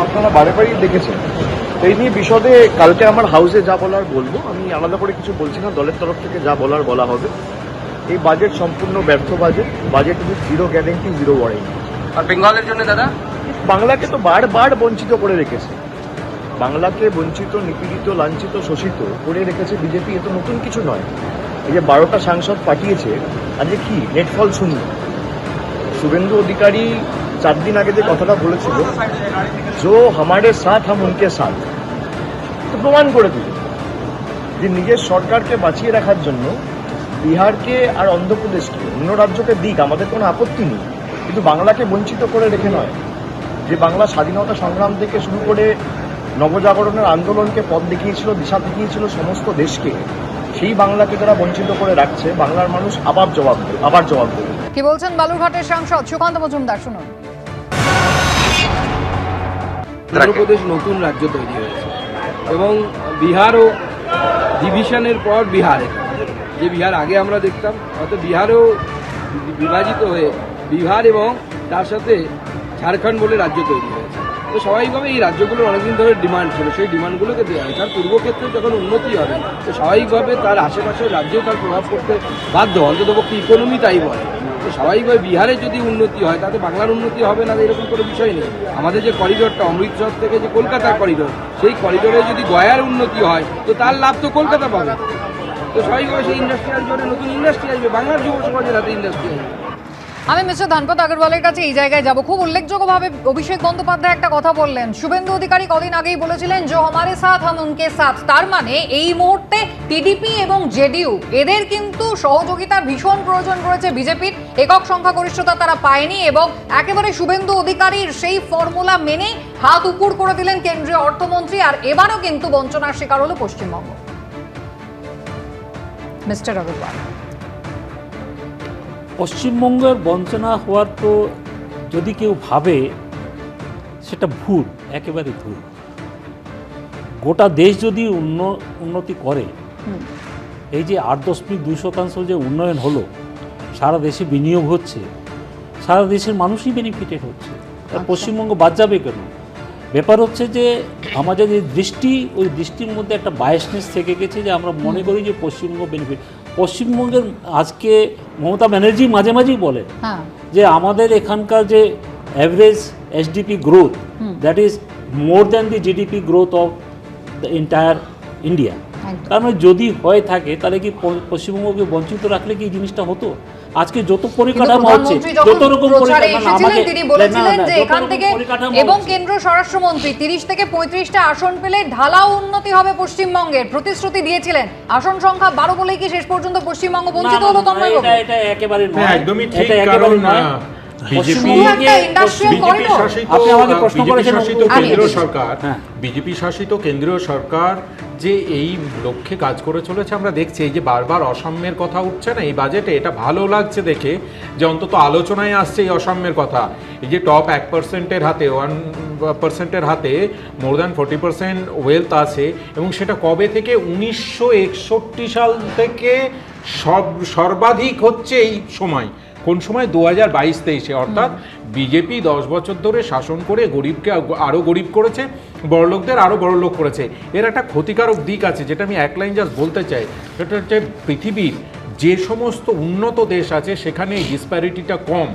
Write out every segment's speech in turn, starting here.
আপনারা বারেবারই দেখেছেন। তো এই নিয়ে বিশদে কালকে আমার হাউসে যা বলার বলবো, আমি আলাদা করে কিছু বলছি না, দলের তরফ থেকে যা বলার বলা হবে। এই বাজেট সম্পূর্ণ ব্যর্থ budget with zero guarantee, zero warranty. আর বেঙ্গলের জন্য দাদা, বাংলাকে তো বারবার বঞ্চিত করে রেখেছে, বাংলাকে বঞ্চিত, নিপীড়িত, লাঞ্ছিত, শোষিত করে রেখেছে বিজেপি। এ তো নতুন কিছু নয়। এই যে 12টা সাংসদ পাঠিয়েছে, আজকে কি নেটফল শূন্য। শুভেন্দু অধিকারী 4 দিন আগে যে কথাটা বলেছিল, जो हमारे साथ हम उनके साथ, তো প্রমাণ করে দিল যে নিজের সরকারকে বাঁচিয়ে রাখার জন্য বিহারকে আর অন্ধ্রপ্রদেশকে, অন্য রাজ্যকে দিক, আমাদের কোনো আপত্তি নেই, কিন্তু বাংলাকে বঞ্চিত করে রেখে নয়। যে বাংলা স্বাধীনতা সংগ্রাম থেকে শুরু করে নবজাগরণের আন্দোলনকে পথ দেখিয়েছিল, দিশা দেখিয়েছিল সমস্ত দেশকে, সেই বাংলাকে যারা বঞ্চিত করে রাখছে, বাংলার মানুষ আবার জবাব দেবে। কি বলছেন বালুরঘাটের সাংসদ সুকান্ত মজুমদার, শুনুন। উত্তরপ্রদেশ নতুন রাজ্য তৈরি হয়েছে এবং বিহারও ডিভিশনের পর বিহার, যে বিহার আগে আমরা দেখতাম, হয়তো বিহারও বিভাজিত হয়ে বিহার এবং তার সাথে ঝাড়খণ্ড বলে রাজ্য তৈরি হয়েছে। তো স্বাভাবিকভাবে এই রাজ্যগুলোর অনেকদিন ধরে ডিমান্ড ছিল, সেই ডিমান্ডগুলোকে দেওয়া হয়। তার পূর্বক্ষেত্রে যখন উন্নতি হবে, তো স্বাভাবিকভাবে তার আশেপাশের রাজ্যেও তার প্রভাব পড়তে বাধ্য, অন্ততপক্ষে ইকোনমি তাই বলে। তো স্বাভাবিকভাবে বিহারে যদি উন্নতি হয়, তাতে বাংলার উন্নতি হবে না, এরকম কোনো বিষয় নেই। আমাদের যে করিডোরটা অমৃতসর থেকে যে কলকাতার করিডোর, সেই করিডোরে যদি গয়ার উন্নতি হয়, তো তার লাভ তো কলকাতা পাবে। তো স্বাভাবিকভাবে সেই ইন্ডাস্ট্রিয়াল জোনে নতুন ইন্ডাস্ট্রি আসবে, বাংলার যুব সমাজের হাতে ইন্ডাস্ট্রি আসবে। আমি মিস্টার ধনপত আগরওয়ালের কাছে এই জায়গায় যাব। খুব উল্লেখযোগ্যভাবে অভিষেক বন্দ্যোপাধ্যায় একটা কথা বললেন, শুভেন্দু অধিকারী কদিন আগেই বলেছিলেন যে হমারে সাথ হাম উনকে সাথ। তার মানে এই মুহূর্তে টিডিপি এবং জেডিইউ এদের কিন্তু সহযোগিতার ভীষণ প্রয়োজন রয়েছে বিজেপির। একক সংখ্যাগরিষ্ঠতা তারা পায়নি এবং একেবারে শুভেন্দু অধিকারীর সেই ফর্মুলা মেনেই হাত উপুড় করে দিলেন কেন্দ্রীয় অর্থমন্ত্রী। আর এবারও কিন্তু বঞ্চনার শিকার হলো পশ্চিমবঙ্গ। মিস্টার আগরওয়াল, পশ্চিমবঙ্গের বঞ্চনা হওয়ার তো যদি কেউ ভাবে সেটা ভুল, একেবারে ভুল। গোটা দেশ যদি উন্নতি করে, এই যে 8.2% যে উন্নয়ন হলো, সারা দেশে বিনিয়োগ হচ্ছে, সারা দেশের মানুষই বেনিফিটেড হচ্ছে, পশ্চিমবঙ্গ বাদ যাবে কেন? ব্যাপার হচ্ছে যে আমাদের যে দৃষ্টি, ওই দৃষ্টির মধ্যে একটা বায়াসনেস থেকে গেছে, যে আমরা মনে করি যে পশ্চিমবঙ্গ বেনিফিট। পশ্চিমবঙ্গের আজকে মমতা ব্যানার্জি মাঝে মাঝেই বলে যে আমাদের এখানকার যে average SDP growth, that is more than the GDP growth of the entire India. তার মানে যদি হয়ে থাকে, তাহলে কি পশ্চিমবঙ্গকে বঞ্চিত রাখলে কি এই জিনিসটা হতো? আজকে যত পরিকাঠামো হচ্ছে, যত রকম তিনি বলেছিলেন যে এখান থেকে, এবং কেন্দ্র স্বরাষ্ট্রমন্ত্রী 30 থেকে 35টা আসন পেলে ঢালাও উন্নতি হবে পশ্চিমবঙ্গের প্রতিশ্রুতি দিয়েছিলেন। আসন সংখ্যা 12 বলেই কি শেষ পর্যন্ত পশ্চিমবঙ্গ বঞ্চিত হলো? এটা একেবারে নয়, একদমই ঠিক। এটা একেবারে নয়। বিজেপি শাসিত কেন্দ্রীয় সরকার যে এই লক্ষ্যে কাজ করে চলেছে আমরা দেখছি। এই যে বারবার অসাম্যের কথা উঠছে না এই বাজেটে, এটা ভালো লাগছে দেখে যে অন্তত আলোচনায় আসছে এই অসাম্যের কথা। এই যে টপ 1%-এর হাতে, 1%-এর হাতে মোর দ্যান 40% ওয়েলথ আছে, এবং সেটা কবে থেকে? 1961 সাল থেকে সর্বাধিক হচ্ছে এই সময়। কোন সময়? 2022-23-এ। অর্থাৎ বিজেপি 10 বছর ধরে শাসন করে গরিবকে আরও গরিব করেছে, বড়লোকদের আরও বড়লোক করেছে। এর একটা ক্ষতিকারক দিক আছে, যেটা আমি এক লাইন জাস্ট বলতে চাই। সেটা হচ্ছে পৃথিবীর যে সমস্ত উন্নত দেশ আছে সেখানে এই ডিসপ্যারিটিটা কম,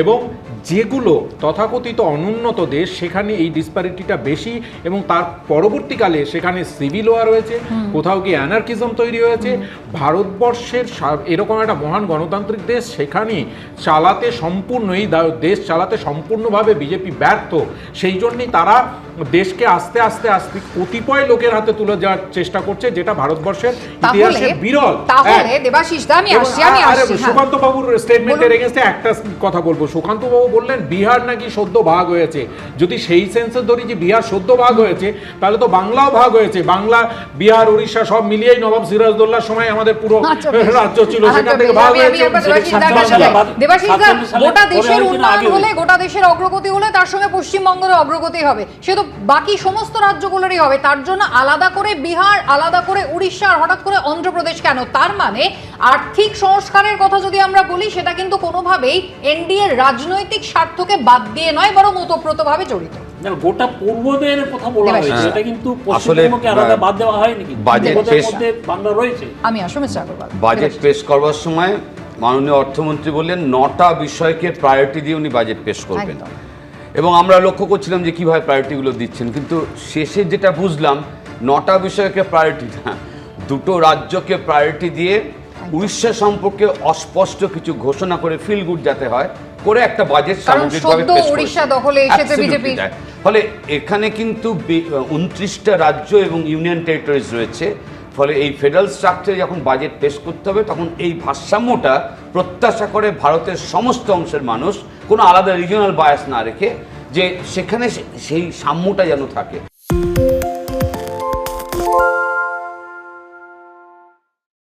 এবং যেগুলো তথাকথিত অনুন্নত দেশ সেখানে এই ডিসপ্যারিটিটা বেশি, এবং তার পরবর্তীকালে সেখানে সিভিল ওয়ার হয়েছে, কোথাও গিয়ে অ্যানার্কিজম তৈরি হয়েছে। ভারতবর্ষের এরকম একটা মহান গণতান্ত্রিক দেশ, সেখানে চালাতে সম্পূর্ণ, এই দেশ চালাতে সম্পূর্ণভাবে বিজেপি ব্যর্থ। সেই জন্যই তারা দেশকে আস্তে আস্তে আস্তে কতিপয় লোকের হাতে তুলে যাওয়ার চেষ্টা করছে, যেটা ভারতবর্ষের ইতিহাসে বিরল। সুকান্ত বাবুর স্টেটমেন্টের এগেইনস্টে একটা কথা বলবো। সুকান্ত বাবু বললেন বিহার নাকি সদ্য ভাগ হয়েছে। যদি সেই সেন্সে ধরি যে বিহার সদ্য ভাগ হয়েছে, তাহলে তো বাংলাও ভাগ হয়েছে। বাংলা, বিহার, উড়িষ্যা সব মিলিয়েই নবাব সিরাজদৌল্লার সময় আমাদের পুরো রাজ্য ছিল, সেখান থেকে ভাগ হয়েছে। গোটা দেশের উন্নয়ন হলে, গোটা দেশের অগ্রগতি হলে তার সঙ্গে পশ্চিমবঙ্গের অগ্রগতি হবে, সে তো বাকি সমস্ত রাজ্যগুলোরই হবে। তার জন্য আলাদা করে বিহার, আলাদা করে উড়িষ্যা, আর হঠাৎ করে অন্ধ্রপ্রদেশ কেন? তার মানে আর্থিক সংস্কারের কথা যদি আমরা বলি, সেটা কিন্তু কোনোভাবেই এনডিএর রাজনৈতিক স্বার্থকে বাদ দিয়ে নয়, বরং ওতপ্রোতভাবে জড়িত। না, গোটা পূর্বদের কথা বলা দেবাশিস। হয়েছে, এটা কিন্তু আসলে, পশ্চিমবঙ্গকে আলাদা বাদ দেওয়া হয়নি, কিন্তু বাজেট পূর্বদের পেশ- মধ্যে বাংলা রয়েছে। আমি আসলে মিস্টার আগরওয়াল বাজেট পেশ করবার সময় মাননীয় অর্থমন্ত্রী বললেন 9টা বিষয়কে প্রায়োরিটি দিয়ে উনি বাজেট পেশ করবেন, একদম। এবং আমরা লক্ষ্য করছিলাম যে কিভাবে প্রায়োরিটিগুলো দিচ্ছেন, কিন্তু শেষে যেটা বুঝলাম 9টা বিষয়কে প্রায়োরিটি না, 2টো রাজ্যকে প্রায়োরিটি দিয়ে উড়িষ্যা সম্পর্কে অস্পষ্ট কিছু ঘোষণা করে ফিল গুড যাতে হয় করে একটা বাজেট কারণ সামগ্রিকভাবে সদ্য পেশ করেছে। উড়িষ্যা দখলে এসেছে Absolutely বিজেপি। তাই। ফলে এখানে কিন্তু 29টা রাজ্য এবং ইউনিয়ন টেরিটরিজ রয়েছে, ফলে এই ফেডারেল স্ট্রাকচারে যখন বাজেট পেশ করতে হবে তখন এই ভারসাম্যটা প্রত্যাশা করে ভারতের সমস্ত অংশের মানুষ, কোনো আলাদা রিজিওনাল বায়াস না রেখে, যে সেখানে সেই সাম্যটা যেন থাকে।